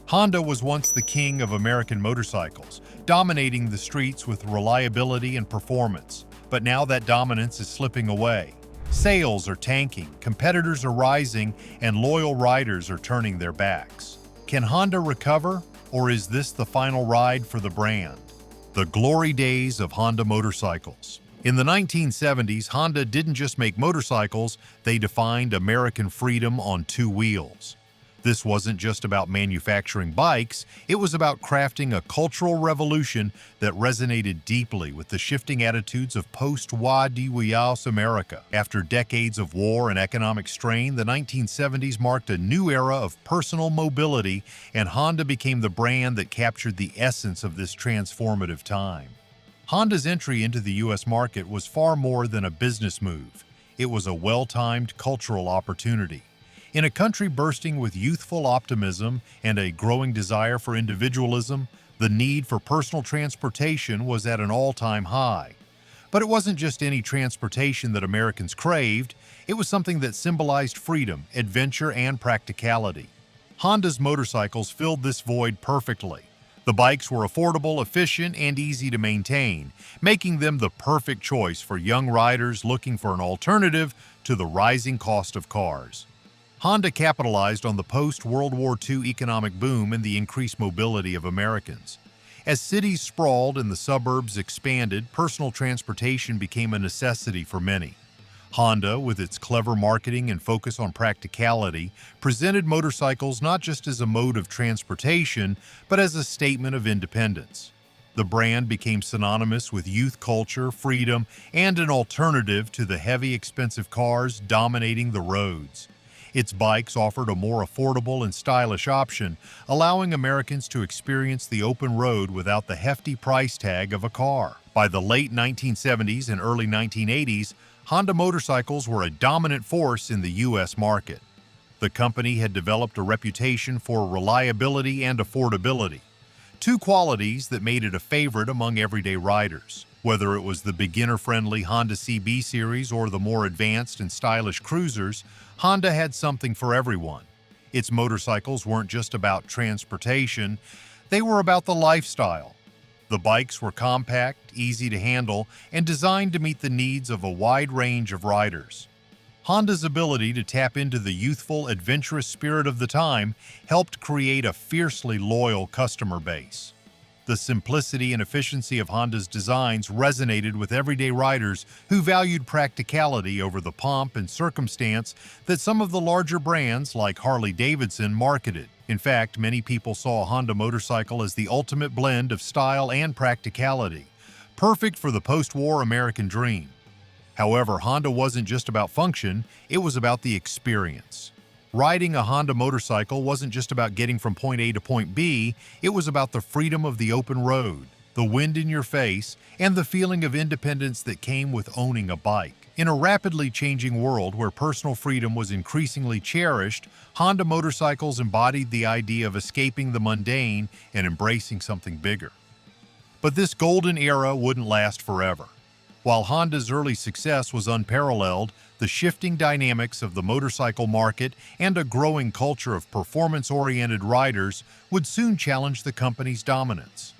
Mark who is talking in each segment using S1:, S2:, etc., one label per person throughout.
S1: Honda was once the king of American motorcycles, dominating the streets with reliability and performance. But now that dominance is slipping away. Sales are tanking, competitors are rising, and loyal riders are turning their backs. Can Honda recover, or is this the final ride for the brand? The glory days of Honda motorcycles. In the 1970s, Honda didn't just make motorcycles, they defined American freedom on two wheels. This wasn't just about manufacturing bikes, it was about crafting a cultural revolution that resonated deeply with the shifting attitudes of post-war de America. After decades of war and economic strain, the 1970s marked a new era of personal mobility, and Honda became the brand that captured the essence of this transformative time. Honda's entry into the U.S. market was far more than a business move. It was a well-timed cultural opportunity. In a country bursting with youthful optimism and a growing desire for individualism, the need for personal transportation was at an all-time high. But it wasn't just any transportation that Americans craved, it was something that symbolized freedom, adventure, and practicality. Honda's motorcycles filled this void perfectly. The bikes were affordable, efficient, and easy to maintain, making them the perfect choice for young riders looking for an alternative to the rising cost of cars. Honda capitalized on the post-World War II economic boom and the increased mobility of Americans. As cities sprawled and the suburbs expanded, personal transportation became a necessity for many. Honda, with its clever marketing and focus on practicality, presented motorcycles not just as a mode of transportation, but as a statement of independence. The brand became synonymous with youth culture, freedom, and an alternative to the heavy, expensive cars dominating the roads. Its bikes offered a more affordable and stylish option, allowing Americans to experience the open road without the hefty price tag of a car. By the late 1970s and early 1980s, Honda motorcycles were a dominant force in the U.S. market. The company had developed a reputation for reliability and affordability, two qualities that made it a favorite among everyday riders. Whether it was the beginner-friendly Honda CB series or the more advanced and stylish cruisers, Honda had something for everyone. Its motorcycles weren't just about transportation, they were about the lifestyle. The bikes were compact, easy to handle, and designed to meet the needs of a wide range of riders. Honda's ability to tap into the youthful, adventurous spirit of the time helped create a fiercely loyal customer base. The simplicity and efficiency of Honda's designs resonated with everyday riders who valued practicality over the pomp and circumstance that some of the larger brands like Harley-Davidson marketed. In fact, many people saw a Honda motorcycle as the ultimate blend of style and practicality, perfect for the post-war American dream. However, Honda wasn't just about function, it was about the experience. Riding a Honda motorcycle wasn't just about getting from point A to point B, it was about the freedom of the open road, the wind in your face, and the feeling of independence that came with owning a bike. In a rapidly changing world where personal freedom was increasingly cherished, Honda motorcycles embodied the idea of escaping the mundane and embracing something bigger. But this golden era wouldn't last forever. While Honda's early success was unparalleled, the shifting dynamics of the motorcycle market and a growing culture of performance-oriented riders would soon challenge the company's dominance.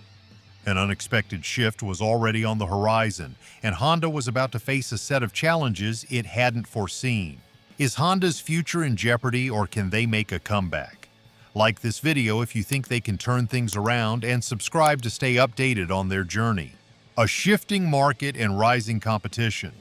S1: An unexpected shift was already on the horizon, and Honda was about to face a set of challenges it hadn't foreseen. Is Honda's future in jeopardy, or can they make a comeback? Like this video if you think they can turn things around, and subscribe to stay updated on their journey. A shifting market and rising competition.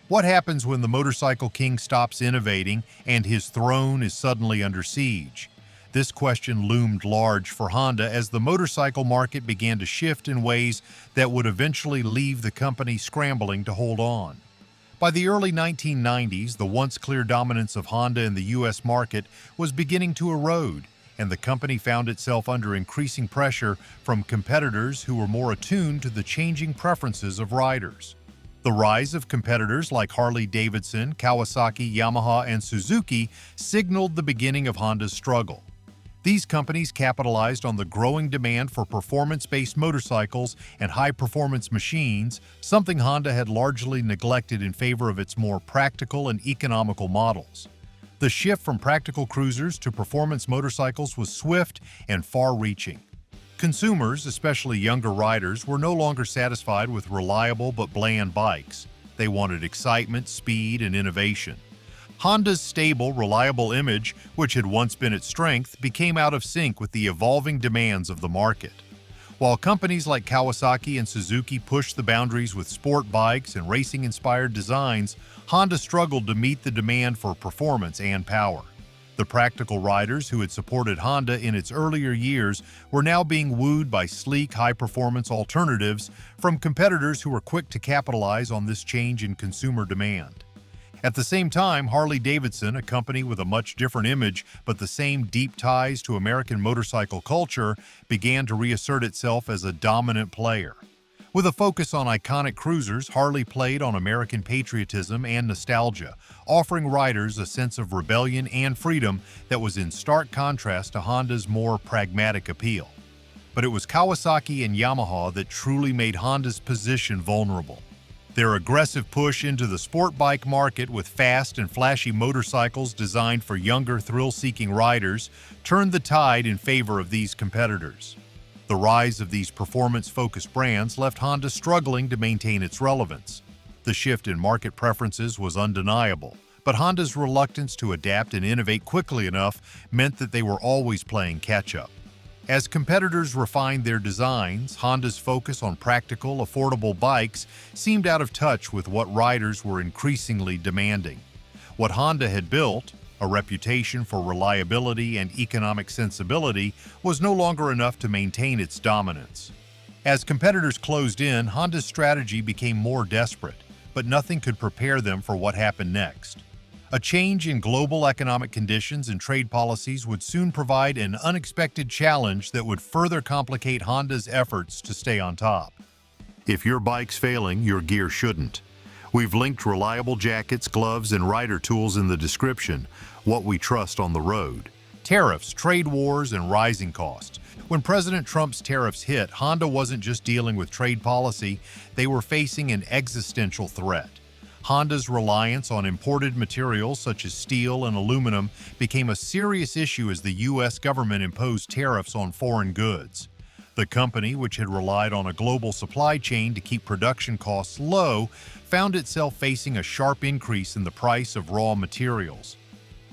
S1: What happens when the motorcycle king stops innovating and his throne is suddenly under siege? This question loomed large for Honda as the motorcycle market began to shift in ways that would eventually leave the company scrambling to hold on. By the early 1990s, the once clear dominance of Honda in the U.S. market was beginning to erode, and the company found itself under increasing pressure from competitors who were more attuned to the changing preferences of riders. The rise of competitors like Harley-Davidson, Kawasaki, Yamaha, and Suzuki signaled the beginning of Honda's struggle. These companies capitalized on the growing demand for performance-based motorcycles and high-performance machines, something Honda had largely neglected in favor of its more practical and economical models. The shift from practical cruisers to performance motorcycles was swift and far-reaching. Consumers, especially younger riders, were no longer satisfied with reliable but bland bikes. They wanted excitement, speed, and innovation. Honda's stable, reliable image, which had once been its strength, became out of sync with the evolving demands of the market. While companies like Kawasaki and Suzuki pushed the boundaries with sport bikes and racing-inspired designs, Honda struggled to meet the demand for performance and power. The practical riders who had supported Honda in its earlier years were now being wooed by sleek, high-performance alternatives from competitors who were quick to capitalize on this change in consumer demand. At the same time, Harley-Davidson, a company with a much different image but the same deep ties to American motorcycle culture, began to reassert itself as a dominant player. With a focus on iconic cruisers, Harley played on American patriotism and nostalgia, offering riders a sense of rebellion and freedom that was in stark contrast to Honda's more pragmatic appeal. But it was Kawasaki and Yamaha that truly made Honda's position vulnerable. Their aggressive push into the sport bike market with fast and flashy motorcycles designed for younger, thrill-seeking riders turned the tide in favor of these competitors. The rise of these performance-focused brands left Honda struggling to maintain its relevance. The shift in market preferences was undeniable, but Honda's reluctance to adapt and innovate quickly enough meant that they were always playing catch-up. As competitors refined their designs, Honda's focus on practical, affordable bikes seemed out of touch with what riders were increasingly demanding. What Honda had built, a reputation for reliability and economic sensibility, was no longer enough to maintain its dominance. As competitors closed in, Honda's strategy became more desperate, but nothing could prepare them for what happened next. A change in global economic conditions and trade policies would soon provide an unexpected challenge that would further complicate Honda's efforts to stay on top. If your bike's failing, your gear shouldn't. We've linked reliable jackets, gloves, and rider tools in the description, what we trust on the road. Tariffs, trade wars, and rising costs. When President Trump's tariffs hit, Honda wasn't just dealing with trade policy, they were facing an existential threat. Honda's reliance on imported materials such as steel and aluminum became a serious issue as the U.S. government imposed tariffs on foreign goods. The company, which had relied on a global supply chain to keep production costs low, found itself facing a sharp increase in the price of raw materials.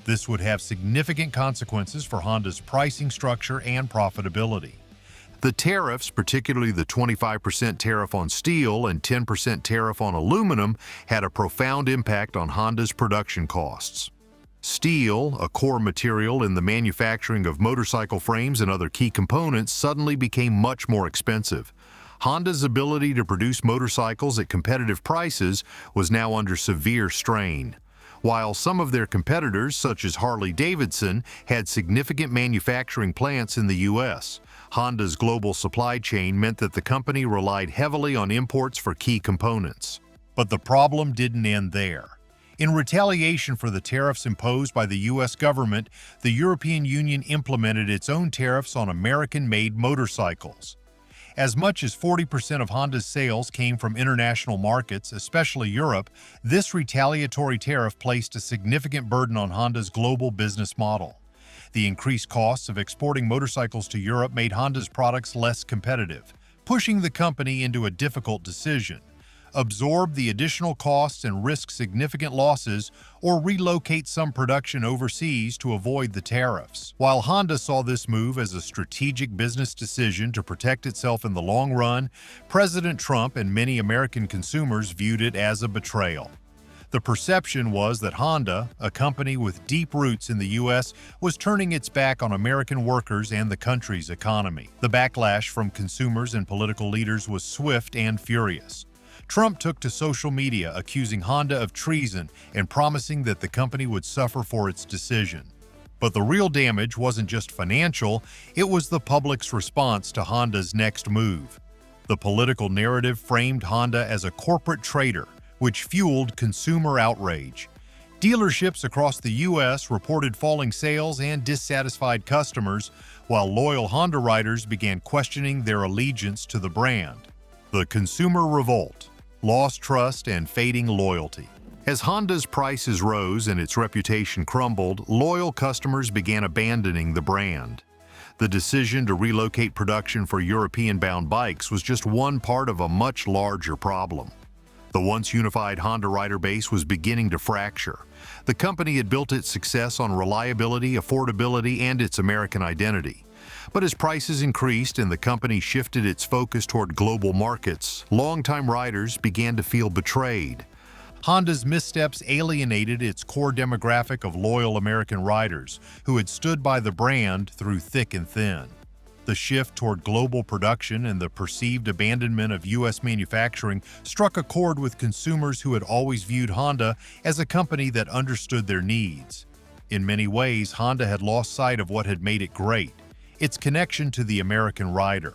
S1: This would have significant consequences for Honda's pricing structure and profitability. The tariffs, particularly the 25% tariff on steel and 10% tariff on aluminum, had a profound impact on Honda's production costs. Steel, a core material in the manufacturing of motorcycle frames and other key components, suddenly became much more expensive. Honda's ability to produce motorcycles at competitive prices was now under severe strain. While some of their competitors, such as Harley-Davidson, had significant manufacturing plants in the U.S., Honda's global supply chain meant that the company relied heavily on imports for key components. But the problem didn't end there. In retaliation for the tariffs imposed by the U.S. government, the European Union implemented its own tariffs on American-made motorcycles. As much as 40% of Honda's sales came from international markets, especially Europe, this retaliatory tariff placed a significant burden on Honda's global business model. The increased costs of exporting motorcycles to Europe made Honda's products less competitive, pushing the company into a difficult decision: absorb the additional costs and risk significant losses, or relocate some production overseas to avoid the tariffs. While Honda saw this move as a strategic business decision to protect itself in the long run, President Trump and many American consumers viewed it as a betrayal. The perception was that Honda, a company with deep roots in the U.S., was turning its back on American workers and the country's economy. The backlash from consumers and political leaders was swift and furious. Trump took to social media accusing Honda of treason and promising that the company would suffer for its decision. But the real damage wasn't just financial, it was the public's response to Honda's next move. The political narrative framed Honda as a corporate traitor, which fueled consumer outrage. Dealerships across the U.S. reported falling sales and dissatisfied customers, while loyal Honda riders began questioning their allegiance to the brand. The consumer revolt, lost trust, and fading loyalty. As Honda's prices rose and its reputation crumbled, loyal customers began abandoning the brand. The decision to relocate production for European-bound bikes was just one part of a much larger problem. The once unified Honda rider base was beginning to fracture. The company had built its success on reliability, affordability, and its American identity. But as prices increased and the company shifted its focus toward global markets, longtime riders began to feel betrayed. Honda's missteps alienated its core demographic of loyal American riders who had stood by the brand through thick and thin. The shift toward global production and the perceived abandonment of U.S. manufacturing struck a chord with consumers who had always viewed Honda as a company that understood their needs. In many ways, Honda had lost sight of what had made it great: its connection to the American rider.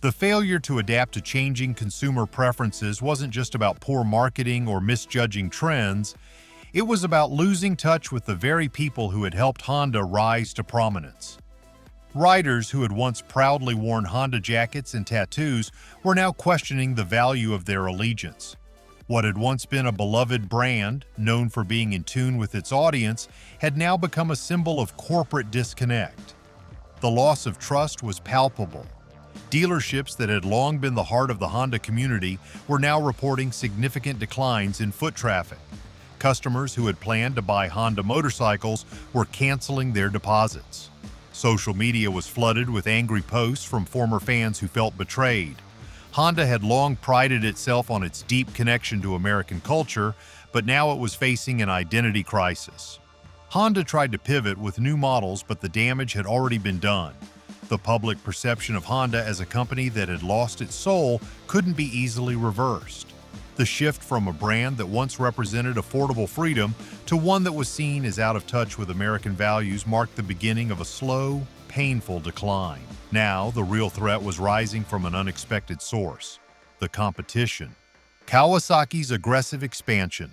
S1: The failure to adapt to changing consumer preferences wasn't just about poor marketing or misjudging trends. It was about losing touch with the very people who had helped Honda rise to prominence. Riders who had once proudly worn Honda jackets and tattoos were now questioning the value of their allegiance. What had once been a beloved brand, known for being in tune with its audience, had now become a symbol of corporate disconnect. The loss of trust was palpable. Dealerships that had long been the heart of the Honda community were now reporting significant declines in foot traffic. Customers who had planned to buy Honda motorcycles were canceling their deposits. Social media was flooded with angry posts from former fans who felt betrayed. Honda had long prided itself on its deep connection to American culture, but now it was facing an identity crisis. Honda tried to pivot with new models, but the damage had already been done. The public perception of Honda as a company that had lost its soul couldn't be easily reversed. The shift from a brand that once represented affordable freedom to one that was seen as out of touch with American values marked the beginning of a slow, painful decline. Now, the real threat was rising from an unexpected source: the competition. Kawasaki's aggressive expansion.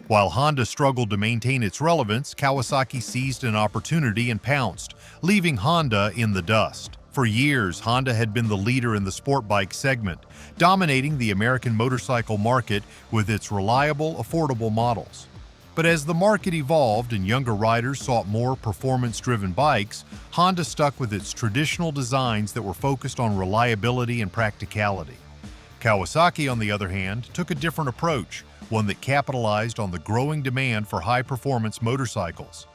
S1: While Honda struggled to maintain its relevance, Kawasaki seized an opportunity and pounced, leaving Honda in the dust. For years, Honda had been the leader in the sport bike segment, dominating the American motorcycle market with its reliable, affordable models. But as the market evolved and younger riders sought more performance-driven bikes, Honda stuck with its traditional designs that were focused on reliability and practicality. Kawasaki, on the other hand, took a different approach, one that capitalized on the growing demand for high-performance motorcycles.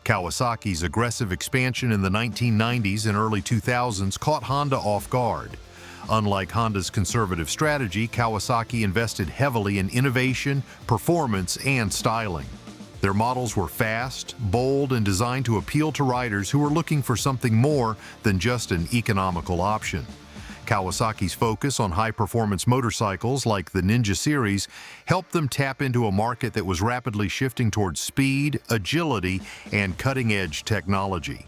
S1: Kawasaki's aggressive expansion in the 1990s and early 2000s caught Honda off guard. Unlike Honda's conservative strategy, Kawasaki invested heavily in innovation, performance, and styling. Their models were fast, bold, and designed to appeal to riders who were looking for something more than just an economical option. Kawasaki's focus on high-performance motorcycles like the Ninja series helped them tap into a market that was rapidly shifting towards speed, agility, and cutting-edge technology.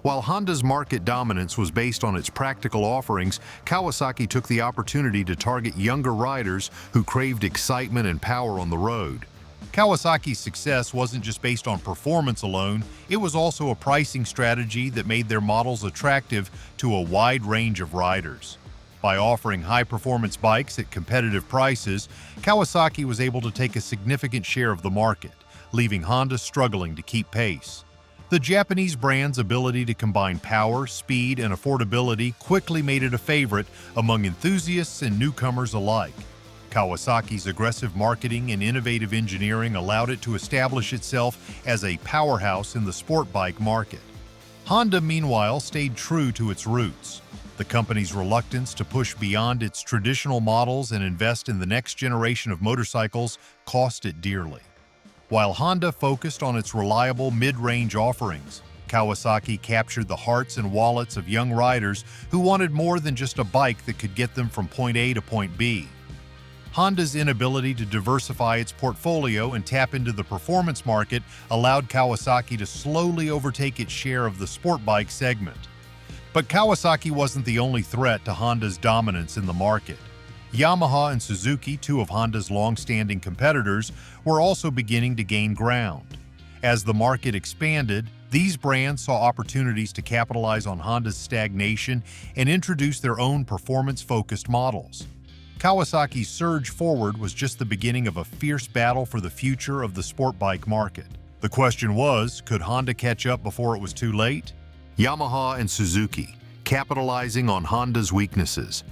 S1: While Honda's market dominance was based on its practical offerings, Kawasaki took the opportunity to target younger riders who craved excitement and power on the road. Kawasaki's success wasn't just based on performance alone, it was also a pricing strategy that made their models attractive to a wide range of riders. By offering high-performance bikes at competitive prices, Kawasaki was able to take a significant share of the market, leaving Honda struggling to keep pace. The Japanese brand's ability to combine power, speed, and affordability quickly made it a favorite among enthusiasts and newcomers alike. Kawasaki's aggressive marketing and innovative engineering allowed it to establish itself as a powerhouse in the sport bike market. Honda, meanwhile, stayed true to its roots. The company's reluctance to push beyond its traditional models and invest in the next generation of motorcycles cost it dearly. While Honda focused on its reliable mid-range offerings, Kawasaki captured the hearts and wallets of young riders who wanted more than just a bike that could get them from point A to point B. Honda's inability to diversify its portfolio and tap into the performance market allowed Kawasaki to slowly overtake its share of the sport bike segment. But Kawasaki wasn't the only threat to Honda's dominance in the market. Yamaha and Suzuki, two of Honda's long-standing competitors, were also beginning to gain ground. As the market expanded, these brands saw opportunities to capitalize on Honda's stagnation and introduce their own performance-focused models. Kawasaki's surge forward was just the beginning of a fierce battle for the future of the sport bike market. The question was, could Honda catch up before it was too late? Yamaha and Suzuki, capitalizing on Honda's weaknesses.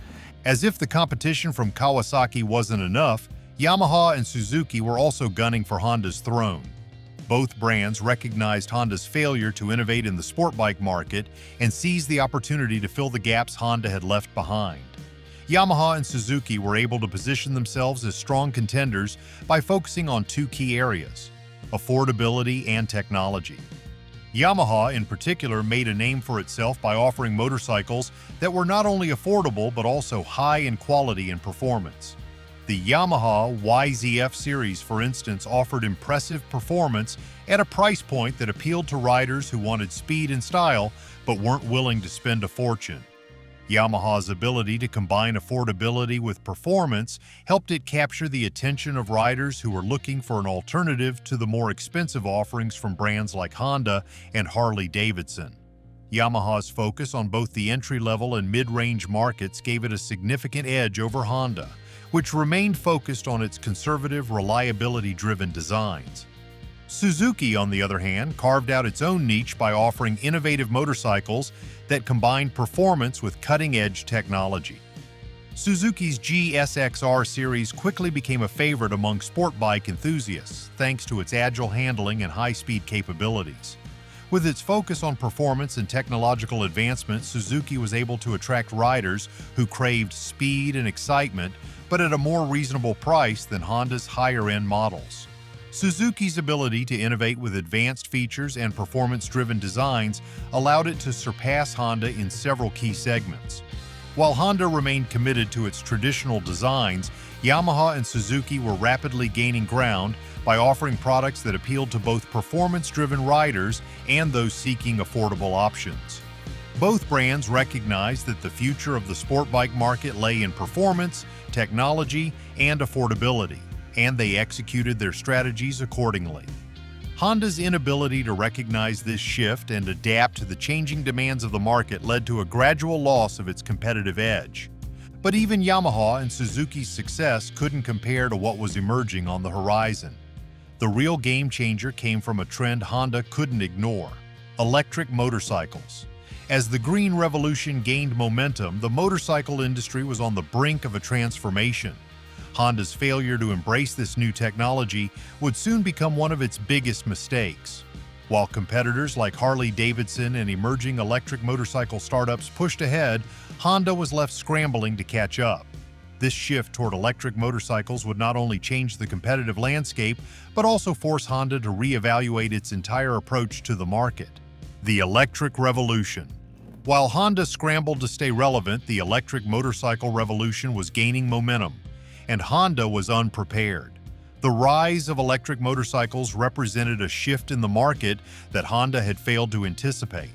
S1: As if the competition from Kawasaki wasn't enough, Yamaha and Suzuki were also gunning for Honda's throne. Both brands recognized Honda's failure to innovate in the sport bike market and seized the opportunity to fill the gaps Honda had left behind. Yamaha and Suzuki were able to position themselves as strong contenders by focusing on two key areas: affordability and technology. Yamaha, in particular, made a name for itself by offering motorcycles that were not only affordable but also high in quality and performance. The Yamaha YZF series, for instance, offered impressive performance at a price point that appealed to riders who wanted speed and style but weren't willing to spend a fortune. Yamaha's ability to combine affordability with performance helped it capture the attention of riders who were looking for an alternative to the more expensive offerings from brands like Honda and Harley-Davidson. Yamaha's focus on both the entry-level and mid-range markets gave it a significant edge over Honda, which remained focused on its conservative, reliability-driven designs. Suzuki, on the other hand, carved out its own niche by offering innovative motorcycles that combined performance with cutting-edge technology. Suzuki's GSX-R series quickly became a favorite among sport bike enthusiasts, thanks to its agile handling and high-speed capabilities. With its focus on performance and technological advancement, Suzuki was able to attract riders who craved speed and excitement, but at a more reasonable price than Honda's higher-end models. Suzuki's ability to innovate with advanced features and performance-driven designs allowed it to surpass Honda in several key segments. While Honda remained committed to its traditional designs, Yamaha and Suzuki were rapidly gaining ground by offering products that appealed to both performance-driven riders and those seeking affordable options. Both brands recognized that the future of the sport bike market lay in performance, technology, and affordability, and they executed their strategies accordingly. Honda's inability to recognize this shift and adapt to the changing demands of the market led to a gradual loss of its competitive edge. But even Yamaha and Suzuki's success couldn't compare to what was emerging on the horizon. The real game changer came from a trend Honda couldn't ignore: electric motorcycles. As the green revolution gained momentum, the motorcycle industry was on the brink of a transformation. Honda's failure to embrace this new technology would soon become one of its biggest mistakes. While competitors like Harley-Davidson and emerging electric motorcycle startups pushed ahead, Honda was left scrambling to catch up. This shift toward electric motorcycles would not only change the competitive landscape, but also force Honda to reevaluate its entire approach to the market. The electric revolution. While Honda scrambled to stay relevant, the electric motorcycle revolution was gaining momentum, and Honda was unprepared. The rise of electric motorcycles represented a shift in the market that Honda had failed to anticipate.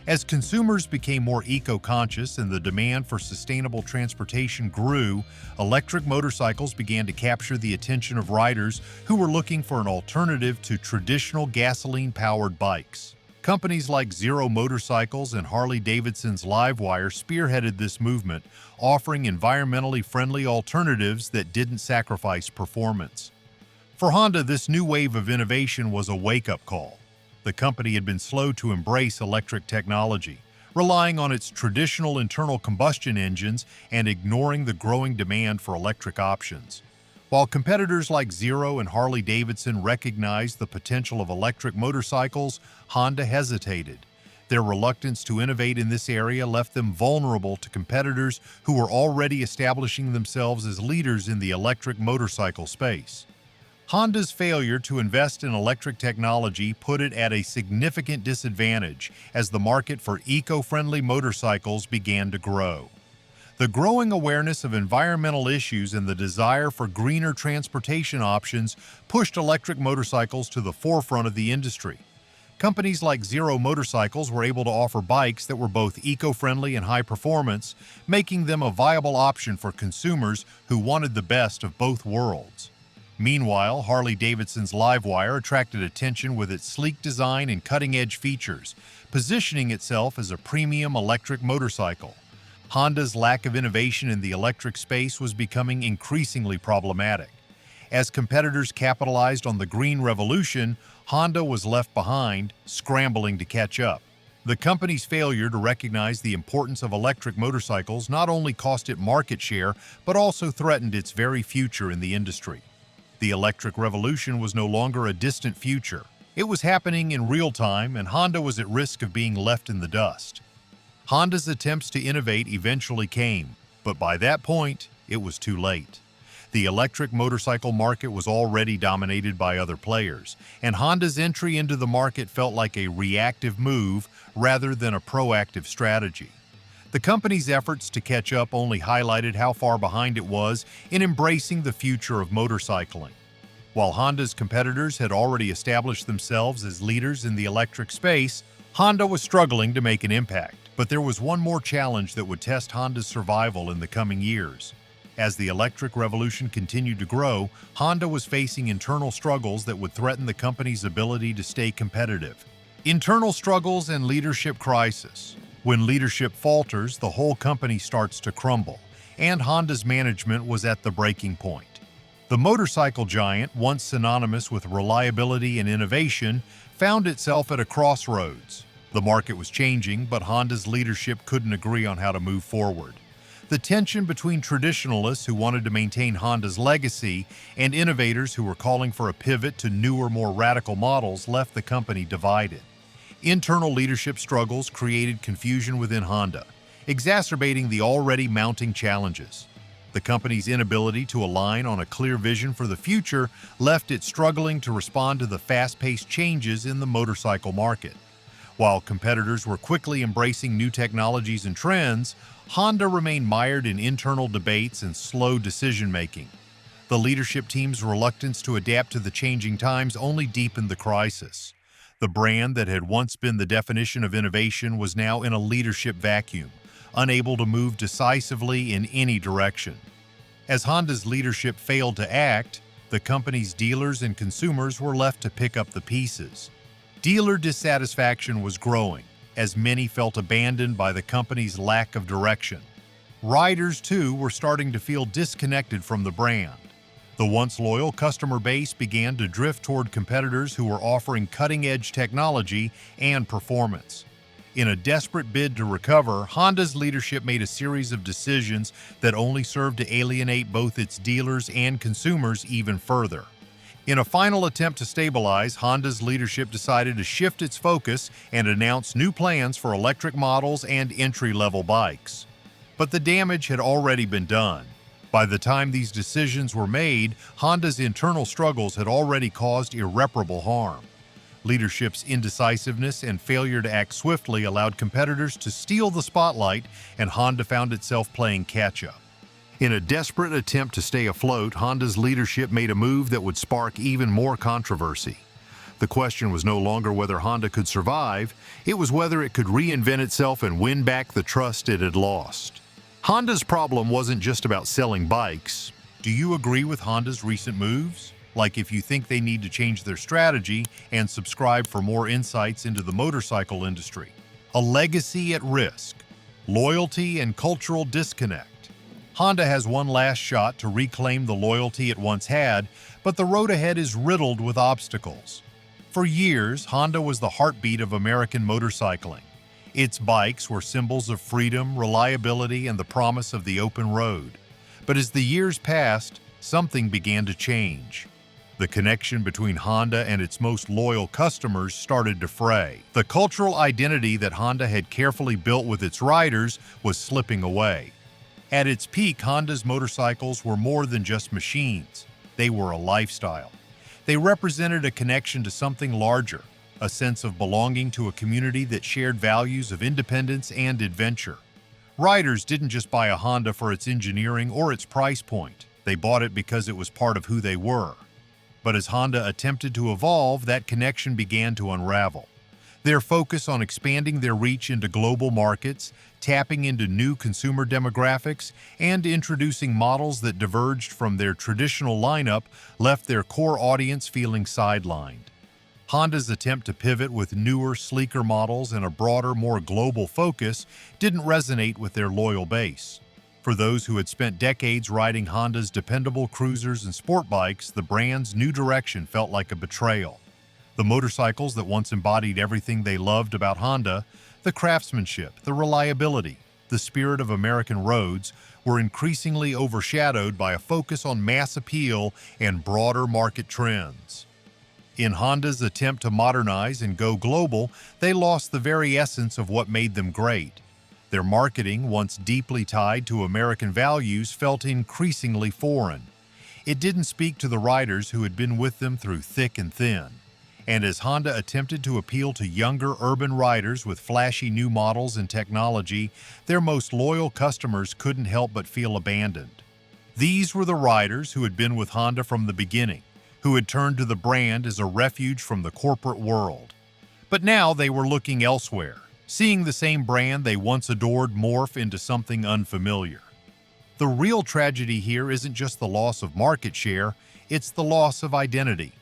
S1: As consumers became more eco-conscious and the demand for sustainable transportation grew, electric motorcycles began to capture the attention of riders who were looking for an alternative to traditional gasoline-powered bikes. Companies like Zero Motorcycles and Harley-Davidson's Livewire spearheaded this movement, offering environmentally friendly alternatives that didn't sacrifice performance. For Honda, this new wave of innovation was a wake-up call. The company had been slow to embrace electric technology, relying on its traditional internal combustion engines and ignoring the growing demand for electric options. While competitors like Zero and Harley-Davidson recognized the potential of electric motorcycles, Honda hesitated. Their reluctance to innovate in this area left them vulnerable to competitors who were already establishing themselves as leaders in the electric motorcycle space. Honda's failure to invest in electric technology put it at a significant disadvantage as the market for eco-friendly motorcycles began to grow. The growing awareness of environmental issues and the desire for greener transportation options pushed electric motorcycles to the forefront of the industry. Companies like Zero Motorcycles were able to offer bikes that were both eco-friendly and high performance, making them a viable option for consumers who wanted the best of both worlds. Meanwhile, Harley-Davidson's Livewire attracted attention with its sleek design and cutting-edge features, positioning itself as a premium electric motorcycle. Honda's lack of innovation in the electric space was becoming increasingly problematic. As competitors capitalized on the green revolution, Honda was left behind, scrambling to catch up. The company's failure to recognize the importance of electric motorcycles not only cost it market share, but also threatened its very future in the industry. The electric revolution was no longer a distant future. It was happening in real time, and Honda was at risk of being left in the dust. Honda's attempts to innovate eventually came, but by that point, it was too late. The electric motorcycle market was already dominated by other players, and Honda's entry into the market felt like a reactive move rather than a proactive strategy. The company's efforts to catch up only highlighted how far behind it was in embracing the future of motorcycling. While Honda's competitors had already established themselves as leaders in the electric space, Honda was struggling to make an impact. But there was one more challenge that would test Honda's survival in the coming years. As the electric revolution continued to grow, Honda was facing internal struggles that would threaten the company's ability to stay competitive. Internal struggles and leadership crisis. When leadership falters, the whole company starts to crumble, and Honda's management was at the breaking point. The motorcycle giant, once synonymous with reliability and innovation, found itself at a crossroads. The market was changing, but Honda's leadership couldn't agree on how to move forward. The tension between traditionalists who wanted to maintain Honda's legacy and innovators who were calling for a pivot to newer, more radical models left the company divided. Internal leadership struggles created confusion within Honda, exacerbating the already mounting challenges. The company's inability to align on a clear vision for the future left it struggling to respond to the fast-paced changes in the motorcycle market. While competitors were quickly embracing new technologies and trends, Honda remained mired in internal debates and slow decision-making. The leadership team's reluctance to adapt to the changing times only deepened the crisis. The brand that had once been the definition of innovation was now in a leadership vacuum, unable to move decisively in any direction. As Honda's leadership failed to act, the company's dealers and consumers were left to pick up the pieces. Dealer dissatisfaction was growing, as many felt abandoned by the company's lack of direction. Riders, too, were starting to feel disconnected from the brand. The once loyal customer base began to drift toward competitors who were offering cutting-edge technology and performance. In a desperate bid to recover, Honda's leadership made a series of decisions that only served to alienate both its dealers and consumers even further. In a final attempt to stabilize, Honda's leadership decided to shift its focus and announce new plans for electric models and entry-level bikes. But the damage had already been done. By the time these decisions were made, Honda's internal struggles had already caused irreparable harm. Leadership's indecisiveness and failure to act swiftly allowed competitors to steal the spotlight, and Honda found itself playing catch-up. In a desperate attempt to stay afloat, Honda's leadership made a move that would spark even more controversy. The question was no longer whether Honda could survive, it was whether it could reinvent itself and win back the trust it had lost. Honda's problem wasn't just about selling bikes. Do you agree with Honda's recent moves? Like if you think they need to change their strategy, and subscribe for more insights into the motorcycle industry. A legacy at risk, loyalty and cultural disconnect. Honda has one last shot to reclaim the loyalty it once had, but the road ahead is riddled with obstacles. For years, Honda was the heartbeat of American motorcycling. Its bikes were symbols of freedom, reliability, and the promise of the open road. But as the years passed, something began to change. The connection between Honda and its most loyal customers started to fray. The cultural identity that Honda had carefully built with its riders was slipping away. At its peak, Honda's motorcycles were more than just machines. They were a lifestyle. They represented a connection to something larger, a sense of belonging to a community that shared values of independence and adventure. Riders didn't just buy a Honda for its engineering or its price point. They bought it because it was part of who they were. But as Honda attempted to evolve, that connection began to unravel. Their focus on expanding their reach into global markets, tapping into new consumer demographics, and introducing models that diverged from their traditional lineup left their core audience feeling sidelined. Honda's attempt to pivot with newer, sleeker models and a broader, more global focus didn't resonate with their loyal base. For those who had spent decades riding Honda's dependable cruisers and sport bikes, the brand's new direction felt like a betrayal. The motorcycles that once embodied everything they loved about Honda, the craftsmanship, the reliability, the spirit of American roads, were increasingly overshadowed by a focus on mass appeal and broader market trends. In Honda's attempt to modernize and go global, they lost the very essence of what made them great. Their marketing, once deeply tied to American values, felt increasingly foreign. It didn't speak to the riders who had been with them through thick and thin. And as Honda attempted to appeal to younger urban riders with flashy new models and technology, their most loyal customers couldn't help but feel abandoned. These were the riders who had been with Honda from the beginning, who had turned to the brand as a refuge from the corporate world. But now they were looking elsewhere, seeing the same brand they once adored morph into something unfamiliar. The real tragedy here isn't just the loss of market share, it's the loss of identity.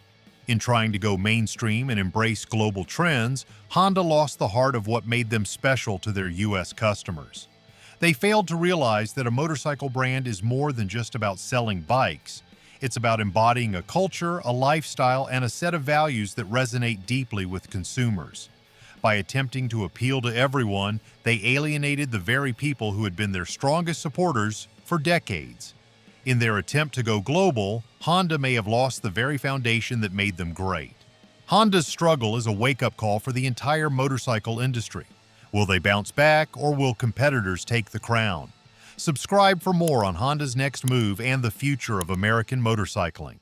S1: In trying to go mainstream and embrace global trends, Honda lost the heart of what made them special to their U.S. customers. They failed to realize that a motorcycle brand is more than just about selling bikes. It's about embodying a culture, a lifestyle, and a set of values that resonate deeply with consumers. By attempting to appeal to everyone, they alienated the very people who had been their strongest supporters for decades. In their attempt to go global, Honda may have lost the very foundation that made them great. Honda's struggle is a wake-up call for the entire motorcycle industry. Will they bounce back, or will competitors take the crown? Subscribe for more on Honda's next move and the future of American motorcycling.